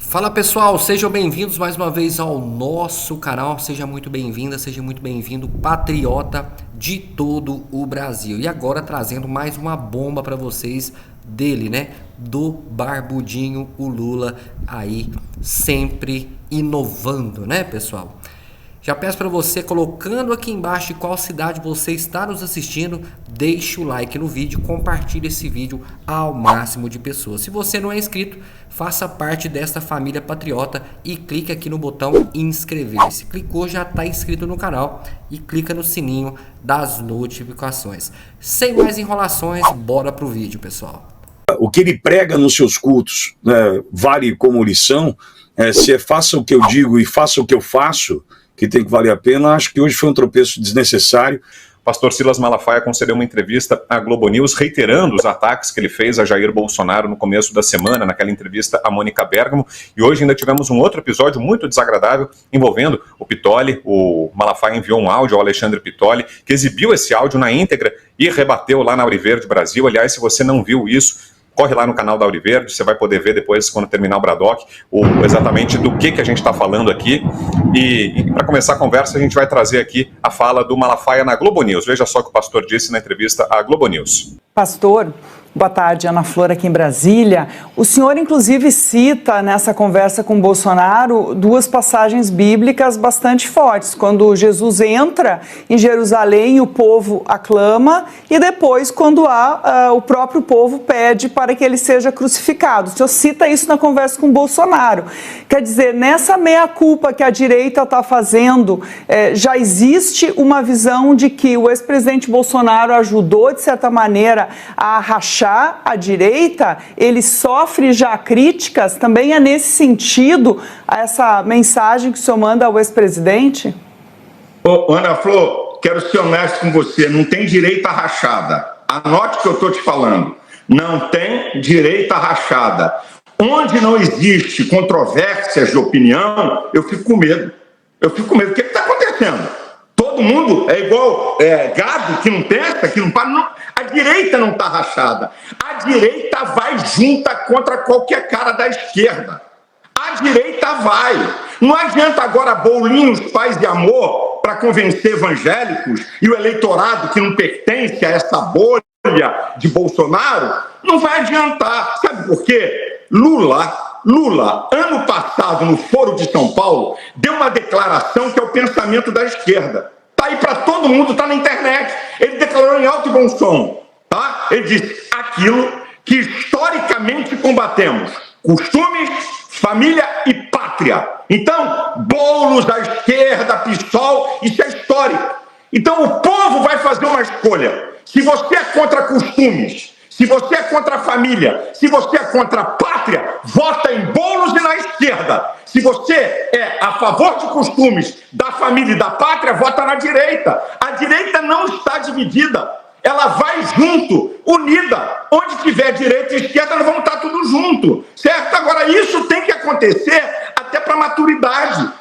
Fala pessoal, sejam bem-vindos mais uma vez ao nosso canal, seja muito bem-vinda, seja muito bem-vindo, patriota de todo o Brasil. E agora trazendo mais uma bomba para vocês dele, né? Do Barbudinho, o Lula, aí sempre inovando, né pessoal? Já peço para você, colocando aqui embaixo de qual cidade você está nos assistindo, deixe o like no vídeo, compartilhe esse vídeo ao máximo de pessoas. Se você não é inscrito, faça parte desta família patriota e clique aqui no botão inscrever-se. Clicou, já está inscrito no canal e clica no sininho das notificações. Sem mais enrolações, bora pro vídeo, pessoal. O que ele prega nos seus cultos, né, vale como lição. Se faça o que eu digo e faça o que eu faço, que tem que valer a pena. Acho que hoje foi um tropeço desnecessário. Pastor Silas Malafaia concedeu uma entrevista à Globo News, reiterando os ataques que ele fez a Jair Bolsonaro no começo da semana, naquela entrevista a Mônica Bergamo. E hoje ainda tivemos um outro episódio muito desagradável envolvendo o Pittoli. O Malafaia enviou um áudio ao Alexandre Pittoli, que exibiu esse áudio na íntegra e rebateu lá na Auriverde Brasil. Aliás, se você não viu isso, corre lá no canal da Auriverde, você vai poder ver depois, quando terminar o Bradock, exatamente do que a gente está falando aqui. E para começar a conversa, a gente vai trazer aqui a fala do Malafaia na Globo News. Veja só o que o pastor disse na entrevista à Globo News. Pastor, boa tarde, Ana Flor aqui em Brasília. O senhor, inclusive, cita nessa conversa com Bolsonaro duas passagens bíblicas bastante fortes. Quando Jesus entra em Jerusalém, o povo aclama, e depois, quando o próprio povo pede para que ele seja crucificado. O senhor cita isso na conversa com Bolsonaro. Quer dizer, nessa meia-culpa que a direita está fazendo, já existe uma visão de que o ex-presidente Bolsonaro ajudou, de certa maneira, a rachar a direita. Ele sofre já críticas. Também é nesse sentido essa mensagem que o senhor manda ao ex-presidente? Ana Flor, quero ser honesto com você, não tem direita rachada. Anote o que eu estou te falando. Não tem direita rachada. Onde não existe controvérsias de opinião, eu fico com medo. Eu fico com medo. O que está acontecendo? Todo mundo é igual gado que não pensa, que não para. Não, a direita não está rachada. A direita vai junta contra qualquer cara da esquerda. A direita vai. Não adianta agora bolinhos, paz e amor para convencer evangélicos e o eleitorado que não pertence a essa bolha de Bolsonaro. Não vai adiantar. Sabe por quê? Lula, ano passado, no Foro de São Paulo, deu uma declaração que é o pensamento da esquerda. Tá aí para todo mundo, tá na internet. Ele declarou em alto e bom som, tá? Ele disse aquilo que historicamente combatemos: costumes, família e pátria. Então, bolos da esquerda, PSOL, isso é histórico. Então, o povo vai fazer uma escolha. Se você é contra costumes, se você é contra a família, se você é contra a pátria, vota em Boulos e na esquerda. Se você é a favor de costumes, da família e da pátria, vota na direita. A direita não está dividida. Ela vai junto, unida. Onde tiver direita e esquerda, nós vamos estar tudo junto. Certo? Agora, isso tem que acontecer até para a maturidade.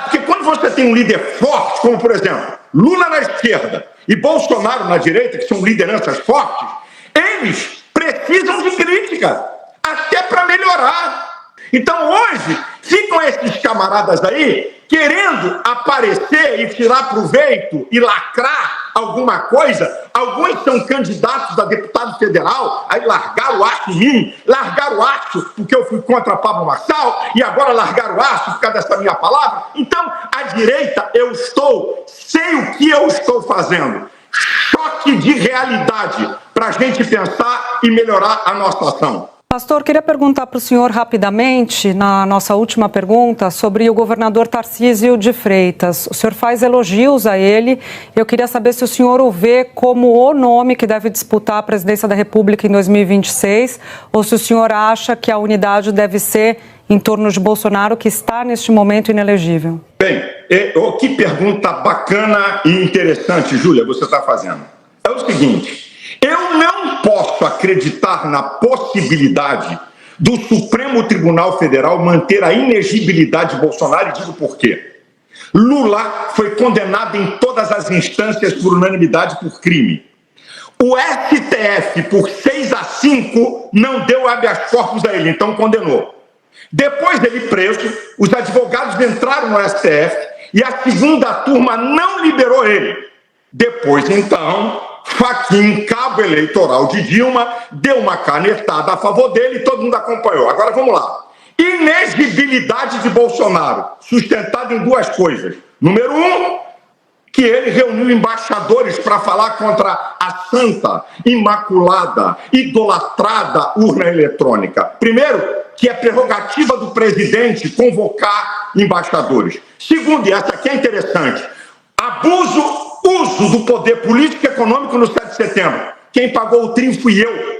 Porque quando você tem um líder forte, como, por exemplo, Lula na esquerda e Bolsonaro na direita, que são lideranças fortes, eles precisam de crítica, até para melhorar. Então hoje ficam esses camaradas aí querendo aparecer e tirar proveito e lacrar alguma coisa. Alguns são candidatos a deputado federal, aí largaram o aço em mim, largaram o aço porque eu fui contra Pablo Marçal, e agora largaram o aço por causa dessa minha palavra. Então, a direita, sei o que eu estou fazendo. Choque de realidade para a gente pensar e melhorar a nossa ação. Pastor, queria perguntar para o senhor rapidamente, na nossa última pergunta, sobre o governador Tarcísio de Freitas. O senhor faz elogios a ele. Eu queria saber se o senhor o vê como o nome que deve disputar a presidência da República em 2026, ou se o senhor acha que a unidade deve ser em torno de Bolsonaro, que está neste momento inelegível. Bem, que pergunta bacana e interessante, Júlia, você está fazendo. É o seguinte: eu não posso acreditar na possibilidade do Supremo Tribunal Federal manter a inegibilidade de Bolsonaro, e digo por quê. Lula foi condenado em todas as instâncias por unanimidade por crime. O STF, por 6-5, não deu habeas corpus a ele, então condenou. Depois dele preso, os advogados entraram no STF e a segunda turma não liberou ele. Depois, então, Fachin, cabo eleitoral de Dilma, deu uma canetada a favor dele e todo mundo acompanhou. Agora vamos lá. Inexigibilidade de Bolsonaro, sustentada em duas coisas. Número um, que ele reuniu embaixadores para falar contra a santa, imaculada, idolatrada urna eletrônica. Primeiro, que é prerrogativa do presidente convocar embaixadores. Segundo, e essa aqui é interessante, uso do poder político e econômico no 7 de setembro. Quem pagou o trim fui eu.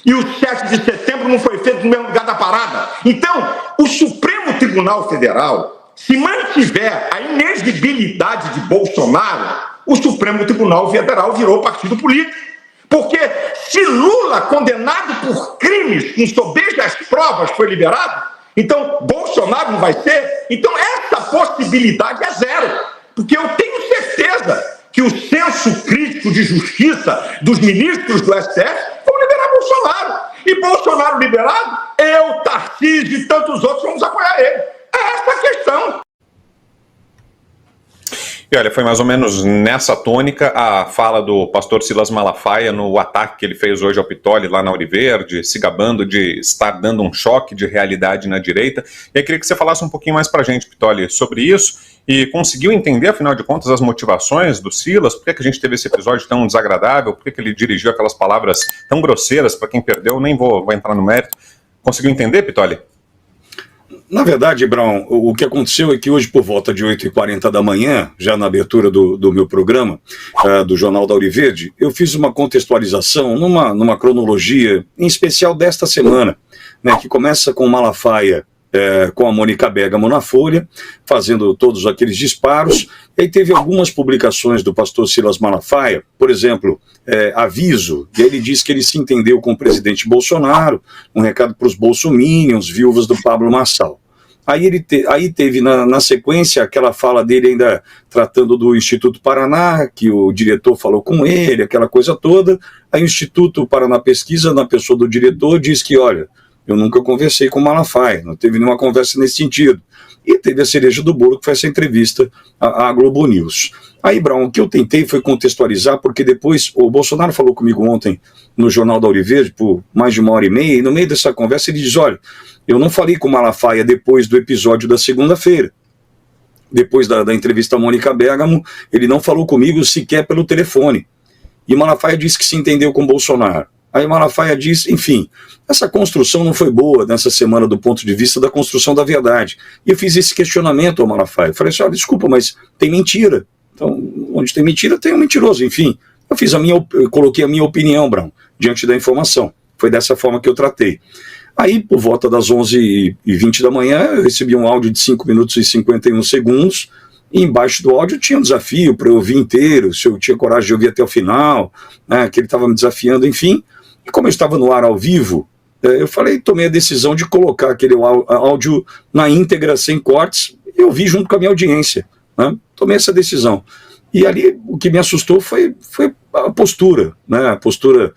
E o 7 de setembro não foi feito no mesmo lugar da parada. Então, o Supremo Tribunal Federal, se mantiver a inexigibilidade de Bolsonaro, o Supremo Tribunal Federal virou partido político. Porque se Lula, condenado por crimes com sobejas provas, foi liberado, então Bolsonaro não vai ser. Então essa possibilidade é zero. Porque eu tenho certeza que o senso crítico de justiça dos ministros do STF vão liberar Bolsonaro. E Bolsonaro liberado, eu, Tarcísio e tantos outros vamos apoiar ele. É essa a questão. E olha, foi mais ou menos nessa tônica a fala do pastor Silas Malafaia no ataque que ele fez hoje ao Pitoli lá na Ouro Verde, se gabando de estar dando um choque de realidade na direita. E eu queria que você falasse um pouquinho mais pra gente, Pitoli, sobre isso e conseguiu entender, afinal de contas, as motivações do Silas, por que a gente teve esse episódio tão desagradável, por que ele dirigiu aquelas palavras tão grosseiras para quem perdeu, nem vou entrar no mérito. Conseguiu entender, Pitoli? Na verdade, Brown, o que aconteceu é que hoje, por volta de 8h40 da manhã, já na abertura do meu programa, do Jornal da Ouro Verde, eu fiz uma contextualização numa cronologia, em especial desta semana, né, que começa com Malafaia, com a Mônica Bergamo na Folha, fazendo todos aqueles disparos, e aí teve algumas publicações do pastor Silas Malafaia, por exemplo, aviso, e aí ele diz que ele se entendeu com o presidente Bolsonaro, um recado para os bolsominions, viúvas do Pablo Marçal. Aí teve na sequência aquela fala dele ainda tratando do Instituto Paraná, que o diretor falou com ele, aquela coisa toda. Aí o Instituto Paraná Pesquisa, na pessoa do diretor, diz que, olha, eu nunca conversei com o Malafaia, não teve nenhuma conversa nesse sentido. E teve a cereja do bolo, que foi essa entrevista à Globo News. Aí, Brown, o que eu tentei foi contextualizar, porque depois o Bolsonaro falou comigo ontem no Jornal da Ouro Verde, por mais de 1h30, e no meio dessa conversa ele diz, olha, eu não falei com o Malafaia depois do episódio da segunda-feira. Depois da entrevista à Mônica Bergamo, ele não falou comigo sequer pelo telefone. E Malafaia disse que se entendeu com o Bolsonaro. Aí Malafaia diz, enfim, essa construção não foi boa nessa semana do ponto de vista da construção da verdade. E eu fiz esse questionamento ao Malafaia. Eu falei assim, olha, desculpa, mas tem mentira. Então, onde tem mentira, tem um mentiroso. Enfim, eu coloquei a minha opinião, Brown, diante da informação. Foi dessa forma que eu tratei. Aí, por volta das 11h20 da manhã, eu recebi um áudio de 5 minutos e 51 segundos, e embaixo do áudio tinha um desafio para eu ouvir inteiro, se eu tinha coragem de ouvir até o final, né, que ele estava me desafiando, enfim. E como eu estava no ar ao vivo, eu tomei a decisão de colocar aquele áudio na íntegra, sem cortes, e eu vi junto com a minha audiência, né? Tomei essa decisão. E ali, o que me assustou foi a postura, né? A postura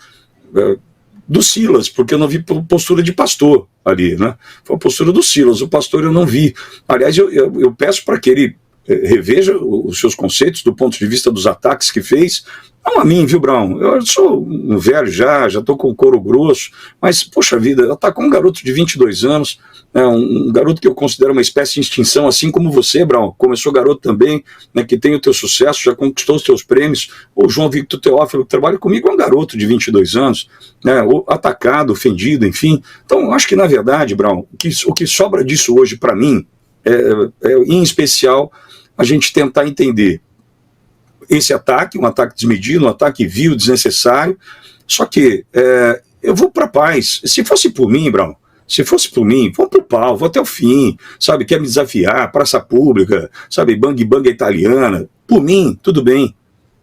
do Silas, porque eu não vi postura de pastor ali, né? Foi a postura do Silas, o pastor eu não vi. Aliás, eu peço para que ele reveja os seus conceitos do ponto de vista dos ataques que fez. Não a mim, viu, Brown? Eu sou um velho já estou com o couro grosso, mas, poxa vida, atacou um garoto de 22 anos, um garoto que eu considero uma espécie de extinção, assim como você, Brown, começou garoto também, né, que tem o teu sucesso, já conquistou os teus prêmios. O João Victor Teófilo, que trabalha comigo, é um garoto de 22 anos, né, atacado, ofendido, enfim. Então, acho que, na verdade, Brown, o que sobra disso hoje para mim, em especial, a gente tentar entender esse ataque, um ataque desmedido, um ataque vil, desnecessário. Só que eu vou para a paz. Se fosse por mim, Brown, vou pro pau, vou até o fim, sabe? Quer me desafiar, praça pública, sabe? Bang italiana. Por mim, tudo bem.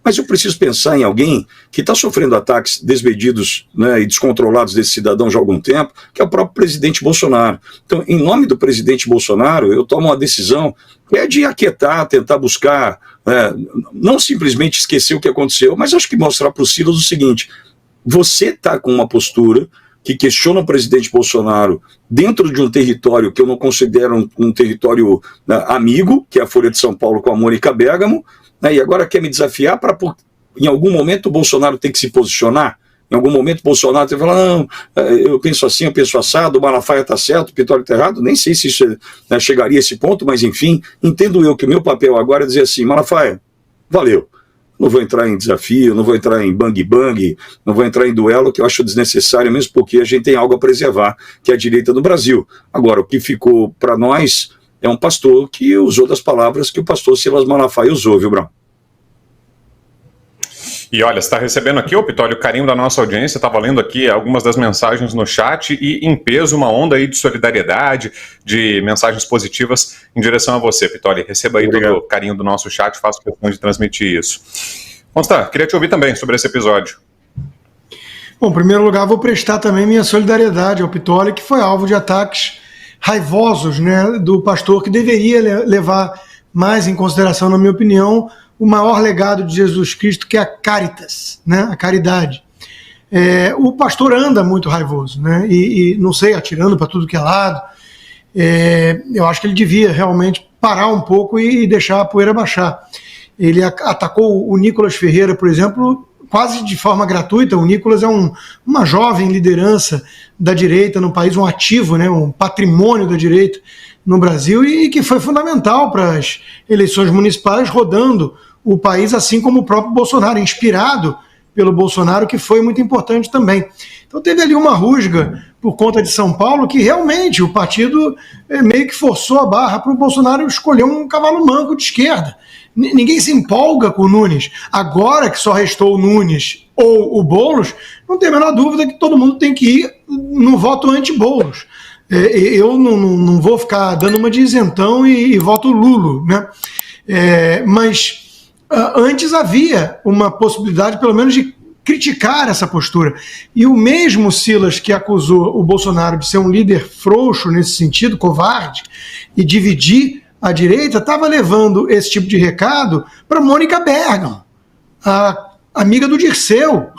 Mas eu preciso pensar em alguém que está sofrendo ataques desmedidos, né, e descontrolados desse cidadão já há algum tempo, que é o próprio presidente Bolsonaro. Então, em nome do presidente Bolsonaro, eu tomo uma decisão que é de aquietar, tentar buscar, não simplesmente esquecer o que aconteceu, mas acho que mostrar para o Silas o seguinte: você está com uma postura que questionam o presidente Bolsonaro dentro de um território que eu não considero um território amigo, que é a Folha de São Paulo com a Mônica Bergamo, né, e agora quer me desafiar para, em algum momento, o Bolsonaro tem que se posicionar. Em algum momento o Bolsonaro tem que falar, não, eu penso assim, eu penso assado, o Malafaia está certo, o Pitório está errado. Nem sei se isso chegaria a esse ponto, mas enfim, entendo eu que o meu papel agora é dizer assim, Malafaia, valeu. Não vou entrar em desafio, não vou entrar em bang-bang, não vou entrar em duelo, que eu acho desnecessário, mesmo porque a gente tem algo a preservar, que é a direita do Brasil. Agora, o que ficou para nós é um pastor que usou das palavras que o pastor Silas Malafaia usou, viu, Brão? E olha, você está recebendo aqui, Pitório, o carinho da nossa audiência, estava lendo aqui algumas das mensagens no chat e em peso uma onda aí de solidariedade, de mensagens positivas em direção a você, Pitório. Receba aí todo o carinho do nosso chat, faço questão de transmitir isso. Constant, queria te ouvir também sobre esse episódio. Bom, em primeiro lugar, vou prestar também minha solidariedade ao Pitório, que foi alvo de ataques raivosos, né, do pastor, que deveria levar mais em consideração, na minha opinião, o maior legado de Jesus Cristo, que é a caritas, né, a caridade. O pastor anda muito raivoso, né, e não sei, atirando para tudo que é lado. Eu acho que ele devia realmente parar um pouco e deixar a poeira baixar. Ele atacou o Nicolas Ferreira, por exemplo, quase de forma gratuita. O Nicolas é uma jovem liderança da direita no país, um ativo, né, um patrimônio da direita no Brasil, e que foi fundamental para as eleições municipais, rodando o país, assim como o próprio Bolsonaro, inspirado pelo Bolsonaro, que foi muito importante também. Então teve ali uma rusga por conta de São Paulo, que realmente o partido meio que forçou a barra para o Bolsonaro escolher um cavalo manco de esquerda. Ninguém se empolga com o Nunes. Agora que só restou o Nunes ou o Boulos, não tem a menor dúvida que todo mundo tem que ir no voto anti-Boulos. Eu não vou ficar dando uma de isentão e voto Lulo, né? Mas antes havia uma possibilidade, pelo menos, de criticar essa postura. E o mesmo Silas que acusou o Bolsonaro de ser um líder frouxo nesse sentido, covarde, e dividir a direita, estava levando esse tipo de recado para Mônica Bergamo, a amiga do Dirceu.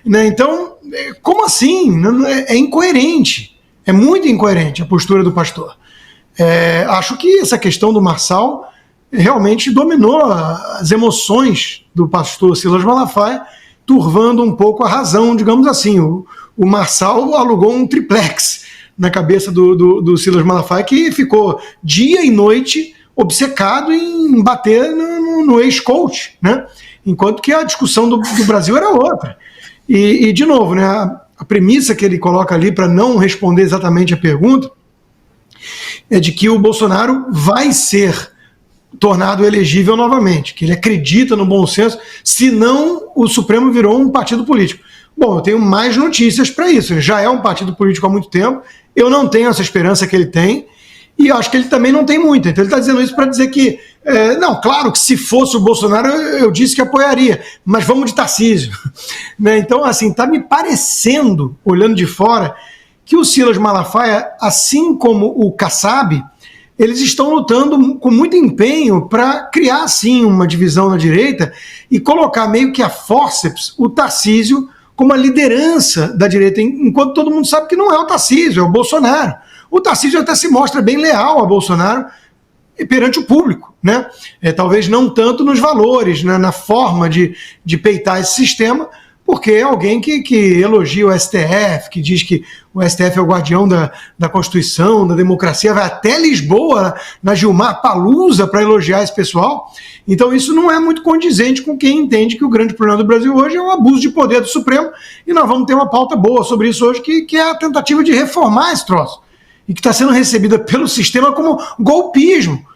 Né? Então, como assim? É incoerente. É muito incoerente a postura do pastor. Acho que essa questão do Marçal realmente dominou as emoções do pastor Silas Malafaia, turvando um pouco a razão, digamos assim. O Marçal alugou um triplex na cabeça do Silas Malafaia, que ficou dia e noite obcecado em bater no ex-coach, né? Enquanto que a discussão do Brasil era outra. E de novo, né, a premissa que ele coloca ali, para não responder exatamente a pergunta, é de que o Bolsonaro vai ser tornado elegível novamente, que ele acredita no bom senso, senão o Supremo virou um partido político. Bom, eu tenho mais notícias para isso. Ele já é um partido político há muito tempo, eu não tenho essa esperança que ele tem, e acho que ele também não tem muita. Então ele está dizendo isso para dizer que, não, claro que se fosse o Bolsonaro eu disse que apoiaria, mas vamos de Tarcísio. Né? Então, assim, está me parecendo, olhando de fora, que o Silas Malafaia, assim como o Kassab, eles estão lutando com muito empenho para criar, sim, uma divisão na direita e colocar meio que a fórceps o Tarcísio como a liderança da direita, enquanto todo mundo sabe que não é o Tarcísio, é o Bolsonaro. O Tarcísio até se mostra bem leal a Bolsonaro perante o público, né? Talvez não tanto nos valores, né, na forma de peitar esse sistema, porque é alguém que elogia o STF, que diz que o STF é o guardião da Constituição, da democracia, vai até Lisboa, na Gilmar Palusa, para elogiar esse pessoal. Então isso não é muito condizente com quem entende que o grande problema do Brasil hoje é o abuso de poder do Supremo, e nós vamos ter uma pauta boa sobre isso hoje, que é a tentativa de reformar esse troço, e que está sendo recebida pelo sistema como golpismo,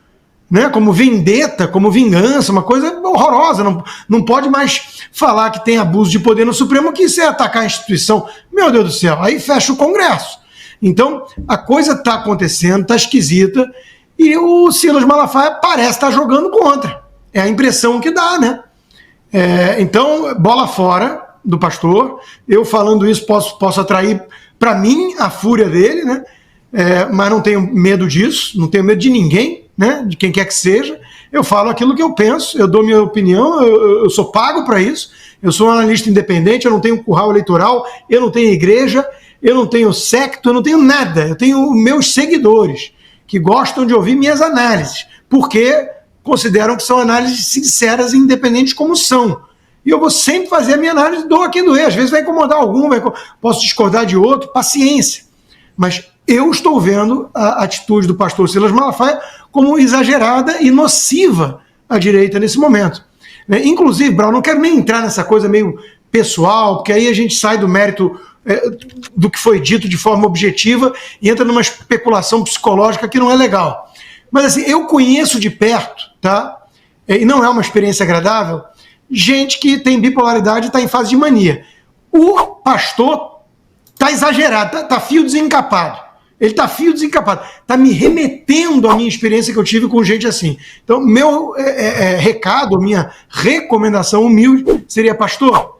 né, como vendetta, como vingança, uma coisa horrorosa. Não pode mais falar que tem abuso de poder no Supremo, que isso é atacar a instituição. Meu Deus do céu, aí fecha o Congresso. Então, a coisa está acontecendo, está esquisita, e o Silas Malafaia parece estar jogando contra. É a impressão que dá, né? Então, bola fora do pastor. Eu falando isso posso atrair para mim a fúria dele, né? Mas não tenho medo disso, não tenho medo de ninguém, né, de quem quer que seja. Eu falo aquilo que eu penso, eu dou minha opinião, eu sou pago para isso, eu sou um analista independente, eu não tenho curral eleitoral, eu não tenho igreja, eu não tenho secto, eu não tenho nada. Eu tenho meus seguidores que gostam de ouvir minhas análises, porque consideram que são análises sinceras e independentes como são. E eu vou sempre fazer a minha análise, dou a quem doer. Às vezes vai incomodar algum, posso discordar de outro, paciência. Mas eu estou vendo a atitude do pastor Silas Malafaia como exagerada e nociva à direita nesse momento. Inclusive, Brau, não quero nem entrar nessa coisa meio pessoal, porque aí a gente sai do mérito do que foi dito de forma objetiva e entra numa especulação psicológica que não é legal. Mas assim, eu conheço de perto, tá? E não é uma experiência agradável, gente que tem bipolaridade e está em fase de mania. O pastor está exagerado, está fio desencapado. Ele está fio desencapado. Está me remetendo à minha experiência que eu tive com gente assim. Então, meu recado, minha recomendação humilde seria, pastor,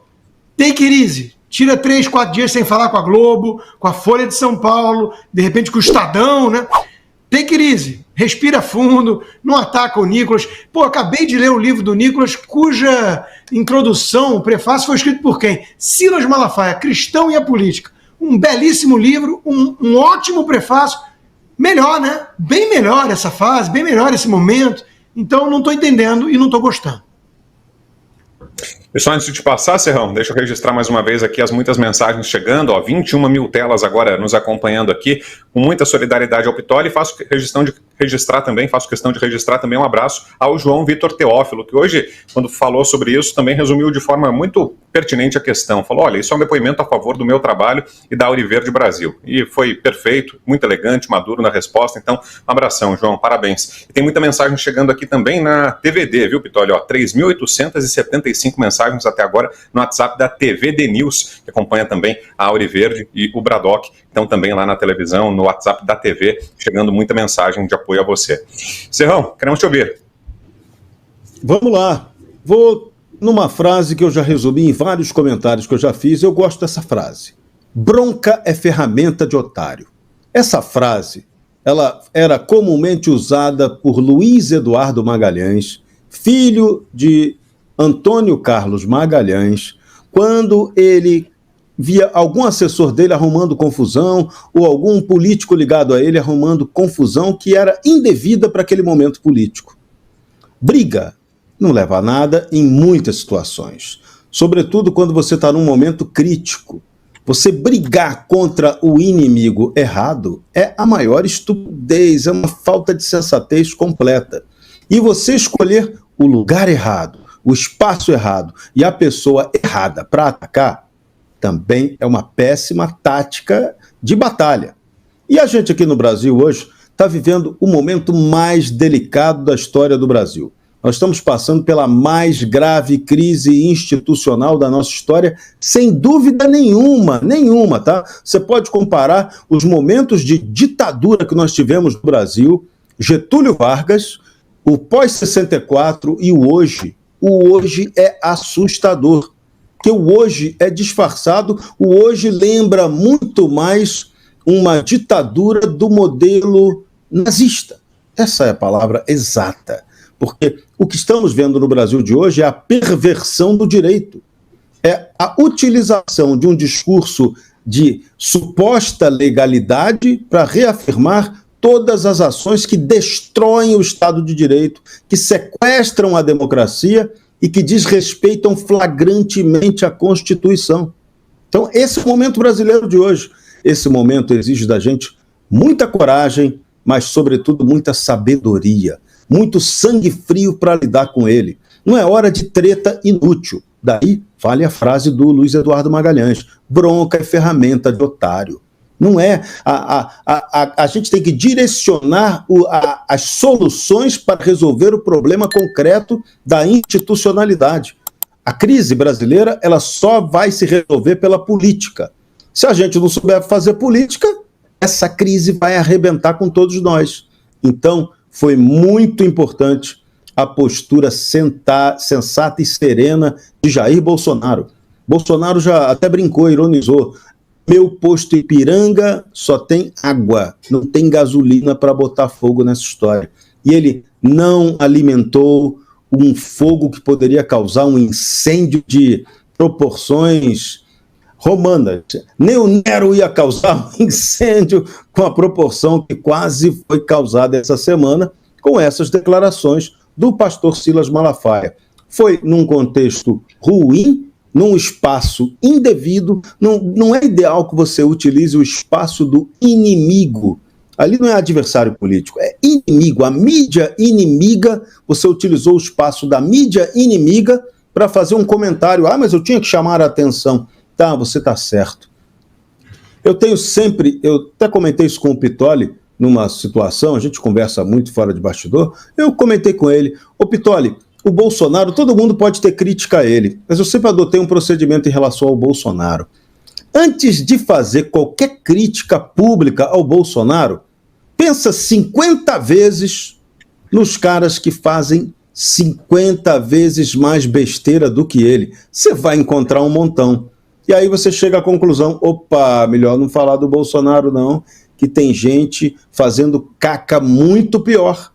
take it easy. Tira 3, 4 dias sem falar com a Globo, com a Folha de São Paulo, de repente com o Estadão, né? Take it easy. Respira fundo, não ataca o Nicolas. Pô, acabei de ler o livro do Nicolas, cuja introdução, o prefácio foi escrito por quem? Silas Malafaia, Cristão e a Política. Um belíssimo livro, um ótimo prefácio. Melhor, né? Bem melhor essa fase, bem melhor esse momento. Então, não estou entendendo e não estou gostando. Pessoal, antes de te passar, Serrão, deixa eu registrar mais uma vez aqui as muitas mensagens chegando, 21 mil telas agora nos acompanhando aqui, com muita solidariedade ao Pitoli, faço questão de registrar também um abraço ao João Vitor Teófilo, que hoje, quando falou sobre isso, também resumiu de forma muito pertinente a questão. Falou, olha, isso é um depoimento a favor do meu trabalho e da Auriverde Brasil. E foi perfeito, muito elegante, maduro na resposta, então, um abração, João, parabéns. E tem muita mensagem chegando aqui também na TVD, viu, Pitoli? 3.875 mensagens até agora no WhatsApp da TVD News, que acompanha também a Auriverde e o Bradock, então também lá na televisão, no WhatsApp da TV, chegando muita mensagem de apoio a você. Serrão, queremos te ouvir. Vamos lá. Vou numa frase que eu já resumi em vários comentários que eu já fiz, eu gosto dessa frase. Bronca é ferramenta de otário. Essa frase, ela era comumente usada por Luiz Eduardo Magalhães, filho de Antônio Carlos Magalhães, quando ele via algum assessor dele arrumando confusão ou algum político ligado a ele arrumando confusão que era indevida para aquele momento político. Briga não leva a nada em muitas situações, sobretudo quando você está num momento crítico. Você brigar contra o inimigo errado é a maior estupidez, é uma falta de sensatez completa. E você escolher o lugar errado, o espaço errado e a pessoa errada para atacar, também é uma péssima tática de batalha. E a gente aqui no Brasil hoje está vivendo o momento mais delicado da história do Brasil. Nós estamos passando pela mais grave crise institucional da nossa história, sem dúvida nenhuma, tá? Você pode comparar os momentos de ditadura que nós tivemos no Brasil, Getúlio Vargas, o pós-64 e o hoje. O hoje é assustador, porque o hoje é disfarçado, o hoje lembra muito mais uma ditadura do modelo nazista. Essa é a palavra exata, porque o que estamos vendo no Brasil de hoje é a perversão do direito, é a utilização de um discurso de suposta legalidade para reafirmar todas as ações que destroem o Estado de Direito, que sequestram a democracia e que desrespeitam flagrantemente a Constituição. Então, esse é o momento brasileiro de hoje. Esse momento exige da gente muita coragem, mas, sobretudo, muita sabedoria, muito sangue frio para lidar com ele. Não é hora de treta inútil. Daí, vale a frase do Luiz Eduardo Magalhães, bronca é ferramenta de otário. Não é. A gente tem que direcionar as soluções para resolver o problema concreto da institucionalidade. A crise brasileira, ela só vai se resolver pela política. Se a gente não souber fazer política, essa crise vai arrebentar com todos nós. Então, foi muito importante a postura sensata e serena de Jair Bolsonaro. Bolsonaro já até brincou, ironizou. Meu posto Ipiranga só tem água, não tem gasolina para botar fogo nessa história. E ele não alimentou um fogo que poderia causar um incêndio de proporções romanas. Nem o Nero ia causar um incêndio com a proporção que quase foi causada essa semana com essas declarações do pastor Silas Malafaia. Foi num contexto ruim, num espaço indevido, não é ideal que você utilize o espaço do inimigo. Ali não é adversário político, é inimigo. A mídia inimiga, você utilizou o espaço da mídia inimiga para fazer um comentário. Ah, mas eu tinha que chamar a atenção. Tá, você está certo. Eu até comentei isso com o Pitoli, numa situação, a gente conversa muito fora de bastidor, eu comentei com ele, ô Pitoli, o Bolsonaro, todo mundo pode ter crítica a ele, mas eu sempre adotei um procedimento em relação ao Bolsonaro. Antes de fazer qualquer crítica pública ao Bolsonaro, pensa 50 vezes nos caras que fazem 50 vezes mais besteira do que ele. Você vai encontrar um montão. E aí você chega à conclusão, opa, melhor não falar do Bolsonaro não, que tem gente fazendo caca muito pior.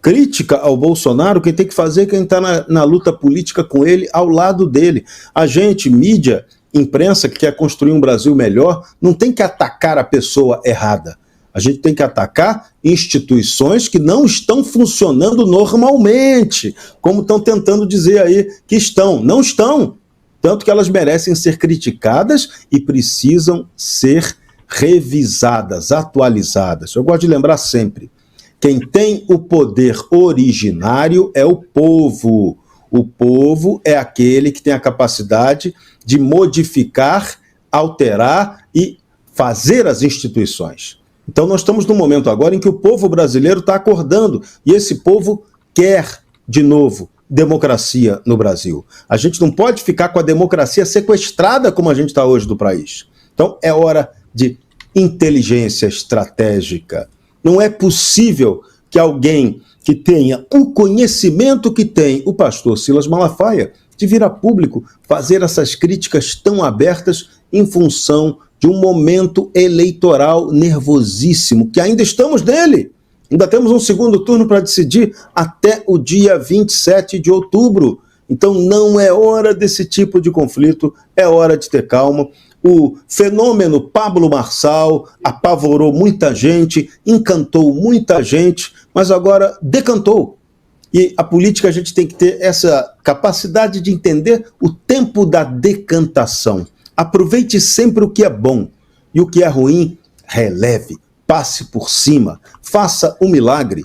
Crítica ao Bolsonaro, quem tem que fazer é quem está na luta política com ele, ao lado dele. A gente, mídia, imprensa, que quer construir um Brasil melhor, não tem que atacar a pessoa errada. A gente tem que atacar instituições que não estão funcionando normalmente, como estão tentando dizer aí que estão. Não estão. Tanto que elas merecem ser criticadas e precisam ser revisadas, atualizadas. Eu gosto de lembrar sempre, quem tem o poder originário é o povo. O povo é aquele que tem a capacidade de modificar, alterar e fazer as instituições. Então nós estamos num momento agora em que o povo brasileiro está acordando e esse povo quer, de novo, democracia no Brasil. A gente não pode ficar com a democracia sequestrada como a gente está hoje do país. Então é hora de inteligência estratégica. Não é possível que alguém que tenha o conhecimento que tem o pastor Silas Malafaia de vir a público fazer essas críticas tão abertas em função de um momento eleitoral nervosíssimo, que ainda estamos nele. Ainda temos um segundo turno para decidir até o dia 27 de outubro. Então não é hora desse tipo de conflito, é hora de ter calma. O fenômeno Pablo Marçal apavorou muita gente, encantou muita gente, mas agora decantou. E a política, a gente tem que ter essa capacidade de entender o tempo da decantação. Aproveite sempre o que é bom e o que é ruim, releve, passe por cima, faça um milagre.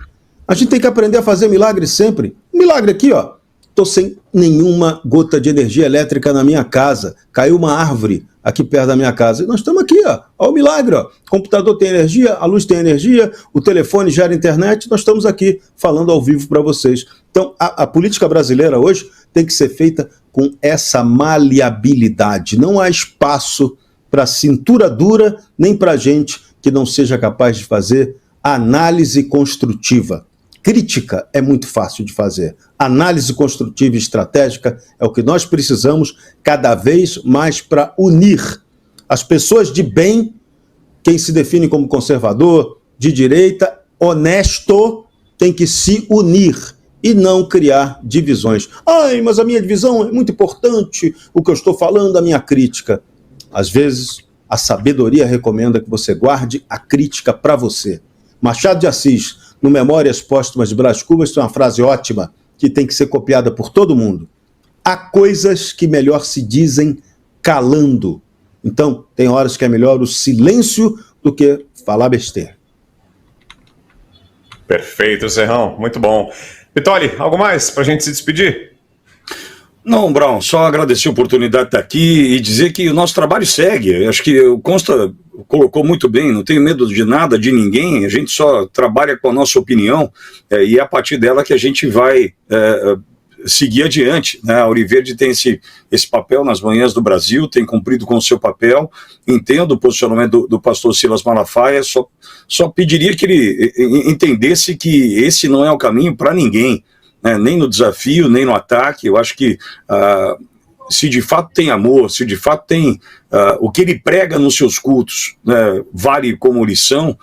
A gente tem que aprender a fazer milagre sempre. Um milagre aqui, ó. Estou sem nenhuma gota de energia elétrica na minha casa. Caiu uma árvore aqui perto da minha casa. E nós estamos aqui, ó. Olha o milagre, ó. O computador tem energia, a luz tem energia, o telefone gera internet. Nós estamos aqui falando ao vivo para vocês. Então, a política brasileira hoje tem que ser feita com essa maleabilidade. Não há espaço para cintura dura, nem para gente que não seja capaz de fazer análise construtiva. Crítica é muito fácil de fazer. Análise construtiva e estratégica é o que nós precisamos cada vez mais para unir as pessoas de bem, quem se define como conservador, de direita, honesto, tem que se unir e não criar divisões. Ai, mas a minha divisão é muito importante, o que eu estou falando, a minha crítica. Às vezes, a sabedoria recomenda que você guarde a crítica para você. Machado de Assis, no Memórias Póstumas de Brás Cubas, tem uma frase ótima que tem que ser copiada por todo mundo. Há coisas que melhor se dizem calando. Então, tem horas que é melhor o silêncio do que falar besteira. Perfeito, Serrão. Muito bom. Pitoli, algo mais para a gente se despedir? Não, Brown, só agradecer a oportunidade de estar aqui e dizer que o nosso trabalho segue. Acho que o Consta colocou muito bem, não tenho medo de nada, de ninguém, a gente só trabalha com a nossa opinião e é a partir dela que a gente vai seguir adiante, né? A Auriverde tem esse papel nas manhãs do Brasil, tem cumprido com o seu papel, entendo o posicionamento do pastor Silas Malafaia, só pediria que ele entendesse que esse não é o caminho para ninguém, né? Nem no desafio, nem no ataque. Eu acho que se de fato tem amor, se de fato tem o que ele prega nos seus cultos, né, vale como lição,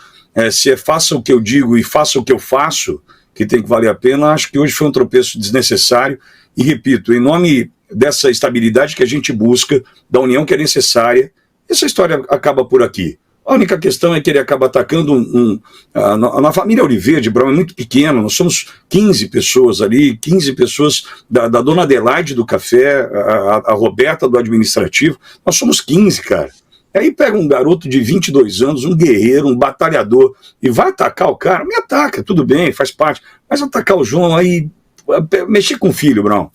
se é faça o que eu digo e faça o que eu faço, que tem que valer a pena, acho que hoje foi um tropeço desnecessário. E repito, em nome dessa estabilidade que a gente busca, da união que é necessária. Essa história acaba por aqui. A única questão é que ele acaba atacando na família Auriverde, Brown é muito pequeno, nós somos 15 pessoas ali, 15 pessoas da dona Adelaide do café, a Roberta do administrativo, nós somos 15, cara. Aí pega um garoto de 22 anos, um guerreiro, um batalhador, e vai atacar o cara, me ataca, tudo bem, faz parte, mas atacar o João aí, mexer com o filho, Brown.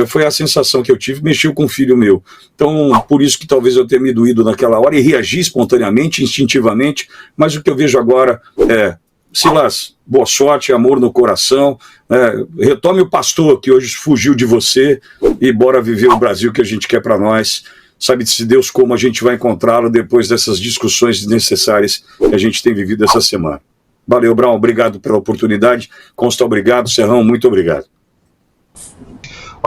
Foi a sensação que eu tive, mexeu com o filho meu. Então, por isso que talvez eu tenha me doído naquela hora e reagi espontaneamente, instintivamente, mas o que eu vejo agora é, Silas, boa sorte, amor no coração, retome o pastor que hoje fugiu de você e bora viver o Brasil que a gente quer para nós. Sabe-se Deus como a gente vai encontrá-lo depois dessas discussões desnecessárias que a gente tem vivido essa semana. Valeu, Brown, obrigado pela oportunidade. Consta, obrigado. Serrão, muito obrigado.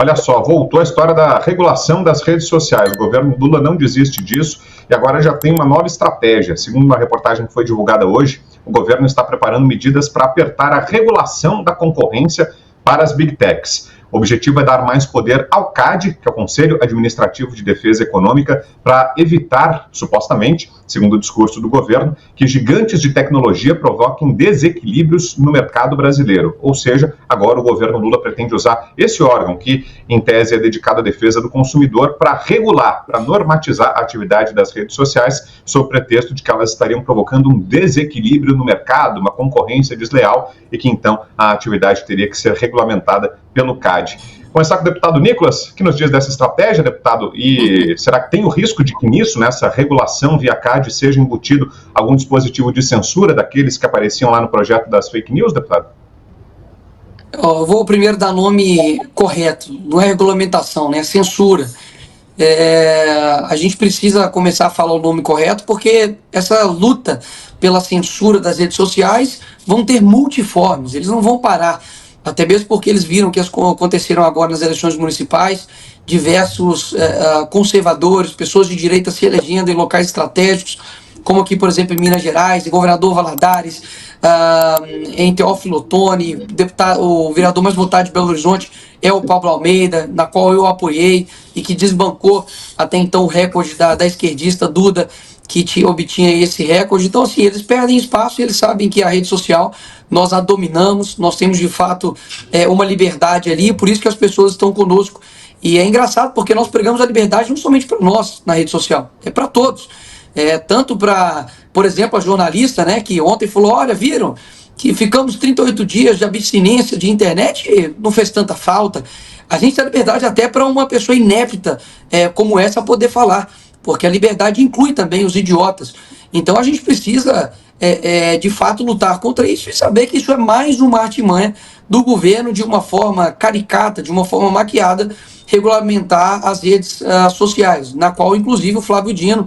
Olha só, voltou a história da regulação das redes sociais. O governo Lula não desiste disso e agora já tem uma nova estratégia. Segundo uma reportagem que foi divulgada hoje, o governo está preparando medidas para apertar a regulação da concorrência para as Big Techs. O objetivo é dar mais poder ao CAD, que é o Conselho Administrativo de Defesa Econômica, para evitar, supostamente, segundo o discurso do governo, que gigantes de tecnologia provoquem desequilíbrios no mercado brasileiro. Ou seja, agora o governo Lula pretende usar esse órgão, que em tese é dedicado à defesa do consumidor, para regular, para normatizar a atividade das redes sociais, sob pretexto de que elas estariam provocando um desequilíbrio no mercado, uma concorrência desleal, e que então a atividade teria que ser regulamentada pelo CAD. Começar com o deputado Nicolas, que nos diz dessa estratégia, deputado, e será que tem o risco de que nisso, nessa regulação via CAD, seja embutido algum dispositivo de censura daqueles que apareciam lá no projeto das fake news, deputado? Eu vou primeiro dar nome correto, não é regulamentação, né? É censura. A gente precisa começar a falar o nome correto, porque essa luta pela censura das redes sociais vão ter multiformes, eles não vão parar. Até mesmo porque eles viram que aconteceram agora nas eleições municipais, diversos conservadores, pessoas de direita se elegendo em locais estratégicos, como aqui, por exemplo, em Minas Gerais, em Governador Valadares, em Teófilo Otoni, o vereador mais votado de Belo Horizonte é o Pablo Almeida, na qual eu apoiei e que desbancou até então o recorde da esquerdista Duda, que obtinha esse recorde. Então, assim, eles perdem espaço e eles sabem que a rede social nós a dominamos, nós temos de fato uma liberdade ali, por isso que as pessoas estão conosco. E é engraçado porque nós pregamos a liberdade não somente para nós na rede social, é para todos. Tanto para, por exemplo, a jornalista, né, que ontem falou, olha, viram que ficamos 38 dias de abstinência de internet e não fez tanta falta. A gente tem a liberdade até para uma pessoa inepta como essa poder falar, porque a liberdade inclui também os idiotas. Então a gente precisa, de fato, lutar contra isso e saber que isso é mais uma artimanha do governo, de uma forma caricata, de uma forma maquiada, regulamentar as redes sociais, na qual, inclusive, o Flávio Dino,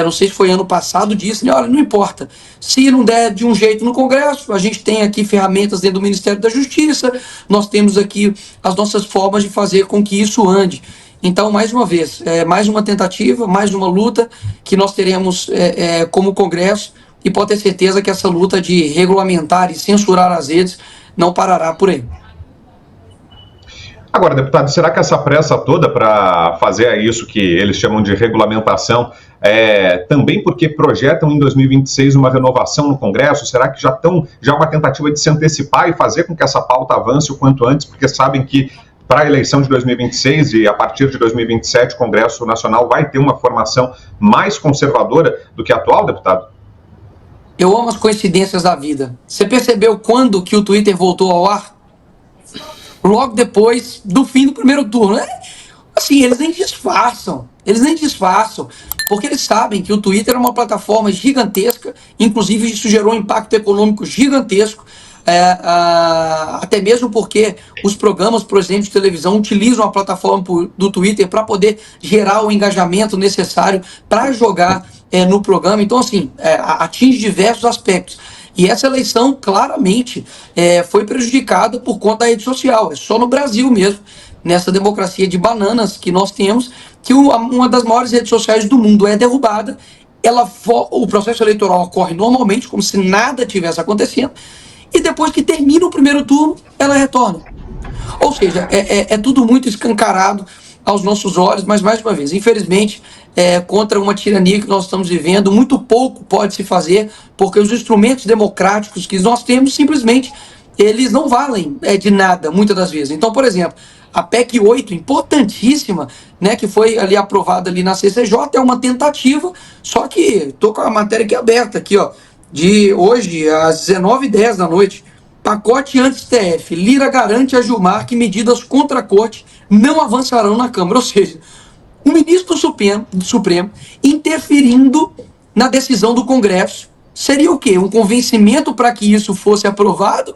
não sei se foi ano passado, disse, né, olha, não importa, se não der de um jeito no Congresso, a gente tem aqui ferramentas dentro do Ministério da Justiça, nós temos aqui as nossas formas de fazer com que isso ande. Então, mais uma vez, mais uma tentativa, mais uma luta que nós teremos como Congresso, e pode ter certeza que essa luta de regulamentar e censurar as redes não parará por aí. Agora, deputado, será que essa pressa toda para fazer isso que eles chamam de regulamentação também porque projetam em 2026 uma renovação no Congresso? Será que já é uma tentativa de se antecipar e fazer com que essa pauta avance o quanto antes, porque sabem que para a eleição de 2026 e a partir de 2027 o Congresso Nacional vai ter uma formação mais conservadora do que a atual, deputado? Eu amo as coincidências da vida. Você percebeu quando que o Twitter voltou ao ar? Logo depois do fim do primeiro turno. Assim, eles nem disfarçam, porque eles sabem que o Twitter é uma plataforma gigantesca, inclusive isso gerou um impacto econômico gigantesco, até mesmo porque os programas, por exemplo, de televisão utilizam a plataforma do Twitter para poder gerar o engajamento necessário para jogar no programa. Então, assim, atinge diversos aspectos. E essa eleição, claramente, foi prejudicada por conta da rede social. É só no Brasil mesmo, nessa democracia de bananas que nós temos, que uma das maiores redes sociais do mundo é derrubada. O processo eleitoral ocorre normalmente, como se nada tivesse acontecendo, e depois que termina o primeiro turno, ela retorna. Ou seja, é tudo muito escancarado. aos nossos olhos, mas mais uma vez, infelizmente, contra uma tirania que nós estamos vivendo, muito pouco pode se fazer, porque os instrumentos democráticos que nós temos, simplesmente, eles não valem de nada, muitas das vezes. Então, por exemplo, a PEC 8, importantíssima, né, que foi ali aprovada ali na CCJ, é uma tentativa, só que estou com a matéria aqui aberta, aqui, ó, de hoje, às 19h10 da noite, pacote anti-STF, Lira garante a Gilmar que medidas contra a corte não avançarão na Câmara, ou seja, o ministro do Supremo interferindo na decisão do Congresso. Seria o quê? Um convencimento para que isso fosse aprovado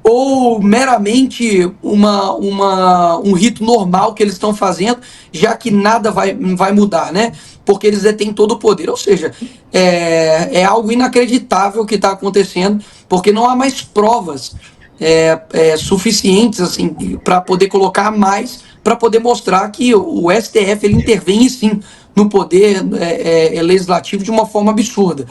ou meramente um rito normal que eles estão fazendo, já que nada vai mudar, né? Porque eles detêm todo o poder. Ou seja, é algo inacreditável que está acontecendo, porque não há mais provas suficientes assim, para poder colocar mais, para poder mostrar que o STF ele intervém sim no poder legislativo de uma forma absurda.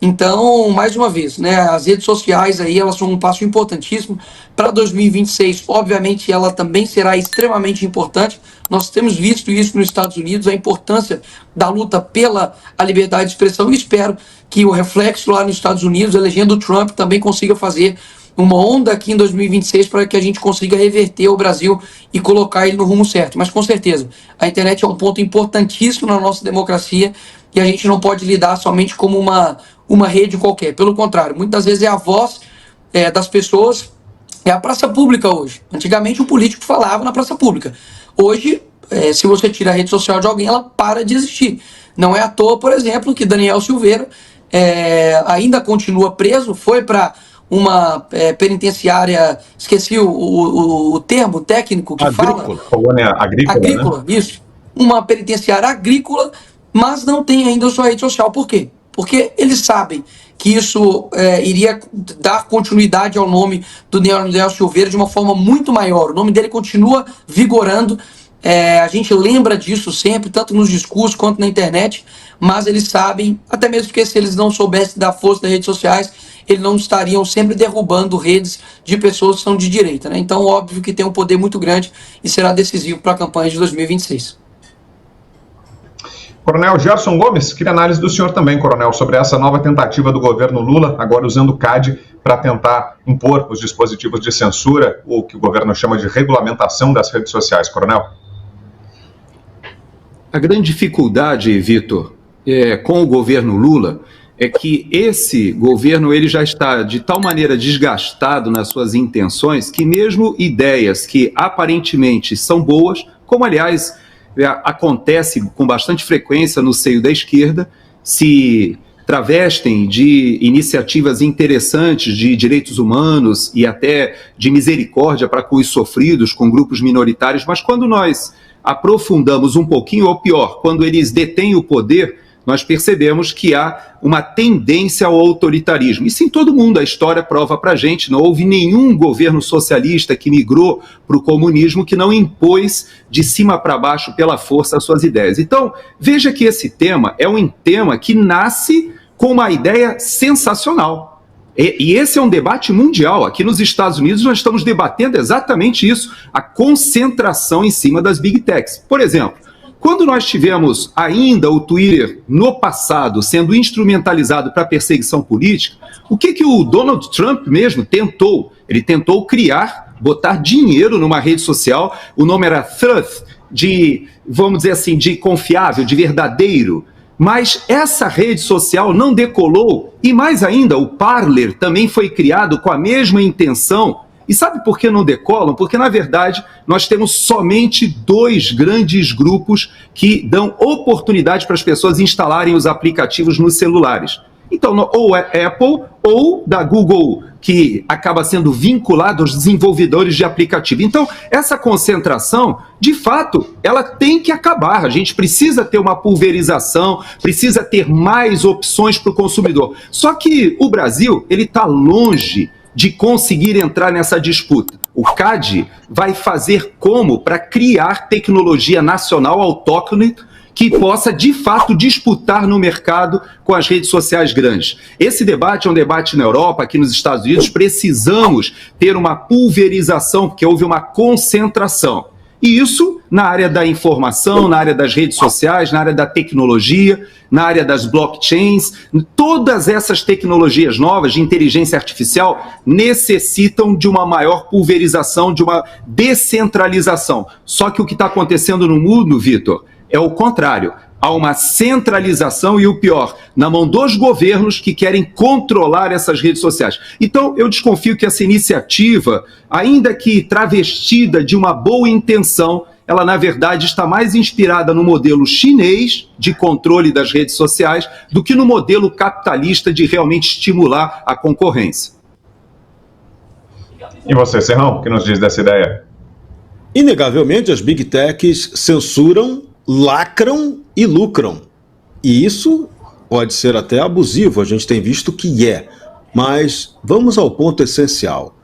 Então, mais uma vez, né, as redes sociais aí, elas são um passo importantíssimo para 2026. Obviamente, ela também será extremamente importante. Nós temos visto isso nos Estados Unidos, a importância da luta pela a liberdade de expressão, e espero que o reflexo lá nos Estados Unidos, elegendo o Trump, também consiga fazer uma onda aqui em 2026 para que a gente consiga reverter o Brasil e colocar ele no rumo certo. Mas, com certeza, a internet é um ponto importantíssimo na nossa democracia e a gente não pode lidar somente como uma rede qualquer. Pelo contrário, muitas vezes é a voz das pessoas, é a praça pública hoje. Antigamente o político falava na praça pública. Hoje, se você tira a rede social de alguém, ela para de existir. Não é à toa, por exemplo, que Daniel Silveira ainda continua preso, foi para uma penitenciária, esqueci o termo técnico que agrícola, fala. Colônia agrícola, né? Isso. Uma penitenciária agrícola, mas não tem ainda a sua rede social. Por quê? Porque eles sabem que isso iria dar continuidade ao nome do Daniel Silveira de uma forma muito maior. O nome dele continua vigorando. A gente lembra disso sempre, tanto nos discursos quanto na internet, mas eles sabem, até mesmo porque se eles não soubessem da força das redes sociais, eles não estariam sempre derrubando redes de pessoas que são de direita, né? Então, óbvio que tem um poder muito grande e será decisivo para a campanha de 2026. Coronel Gerson Gomes, queria análise do senhor também, coronel, sobre essa nova tentativa do governo Lula, agora usando o CAD para tentar impor os dispositivos de censura, ou que o governo chama de regulamentação das redes sociais, coronel. A grande dificuldade, Vitor, com o governo Lula é que esse governo ele já está de tal maneira desgastado nas suas intenções que mesmo ideias que aparentemente são boas, como aliás acontece com bastante frequência no seio da esquerda, se travestem de iniciativas interessantes de direitos humanos e até de misericórdia para com os sofridos, com grupos minoritários, mas quando nós aprofundamos um pouquinho, ou pior, quando eles detêm o poder, nós percebemos que há uma tendência ao autoritarismo. Isso em todo mundo, a história prova para a gente, não houve nenhum governo socialista que migrou para o comunismo que não impôs de cima para baixo pela força as suas ideias. Então, veja que esse tema é um tema que nasce com uma ideia sensacional. E esse é um debate mundial. Aqui nos Estados Unidos nós estamos debatendo exatamente isso, a concentração em cima das Big Techs. Por exemplo, quando nós tivemos ainda o Twitter no passado sendo instrumentalizado para perseguição política, o que o Donald Trump mesmo tentou? Ele tentou botar dinheiro numa rede social, o nome era Truth, vamos dizer assim, de confiável, de verdadeiro. Mas essa rede social não decolou e mais ainda o Parler também foi criado com a mesma intenção. E sabe por que não decolam? Porque, na verdade, nós temos somente 2 grandes grupos que dão oportunidade para as pessoas instalarem os aplicativos nos celulares. Então, ou é Apple ou da Google, que acaba sendo vinculado aos desenvolvedores de aplicativo. Então, essa concentração, de fato, ela tem que acabar. A gente precisa ter uma pulverização, precisa ter mais opções para o consumidor. Só que o Brasil, ele está longe de conseguir entrar nessa disputa. O CAD vai fazer como para criar tecnologia nacional autóctone que possa, de fato, disputar no mercado com as redes sociais grandes. Esse debate é um debate na Europa, aqui nos Estados Unidos, precisamos ter uma pulverização, porque houve uma concentração. E isso na área da informação, na área das redes sociais, na área da tecnologia, na área das blockchains. Todas essas tecnologias novas de inteligência artificial necessitam de uma maior pulverização, de uma descentralização. Só que o que está acontecendo no mundo, Vitor, é o contrário. Há uma centralização e, o pior, na mão dos governos que querem controlar essas redes sociais. Então, eu desconfio que essa iniciativa, ainda que travestida de uma boa intenção, ela, na verdade, está mais inspirada no modelo chinês de controle das redes sociais do que no modelo capitalista de realmente estimular a concorrência. E você, Serrão, o que nos diz dessa ideia? Inegavelmente, as Big Techs censuram, lacram e lucram. E isso pode ser até abusivo, a gente tem visto que é. Mas vamos ao ponto essencial.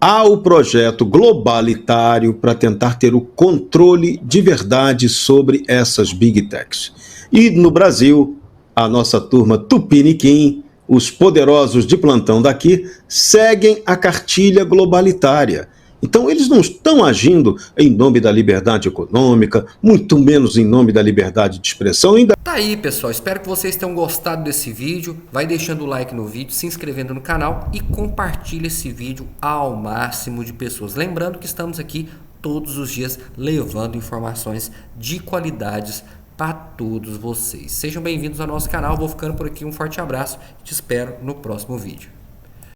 Há o projeto globalitário para tentar ter o controle de verdade sobre essas Big Techs. E no Brasil, a nossa turma Tupiniquim, os poderosos de plantão daqui, seguem a cartilha globalitária. Então eles não estão agindo em nome da liberdade econômica, muito menos em nome da liberdade de expressão. Tá aí, pessoal, espero que vocês tenham gostado desse vídeo. Vai deixando o like no vídeo, se inscrevendo no canal e compartilha esse vídeo ao máximo de pessoas. Lembrando que estamos aqui todos os dias levando informações de qualidades para todos vocês. Sejam bem-vindos ao nosso canal, vou ficando por aqui, um forte abraço e te espero no próximo vídeo.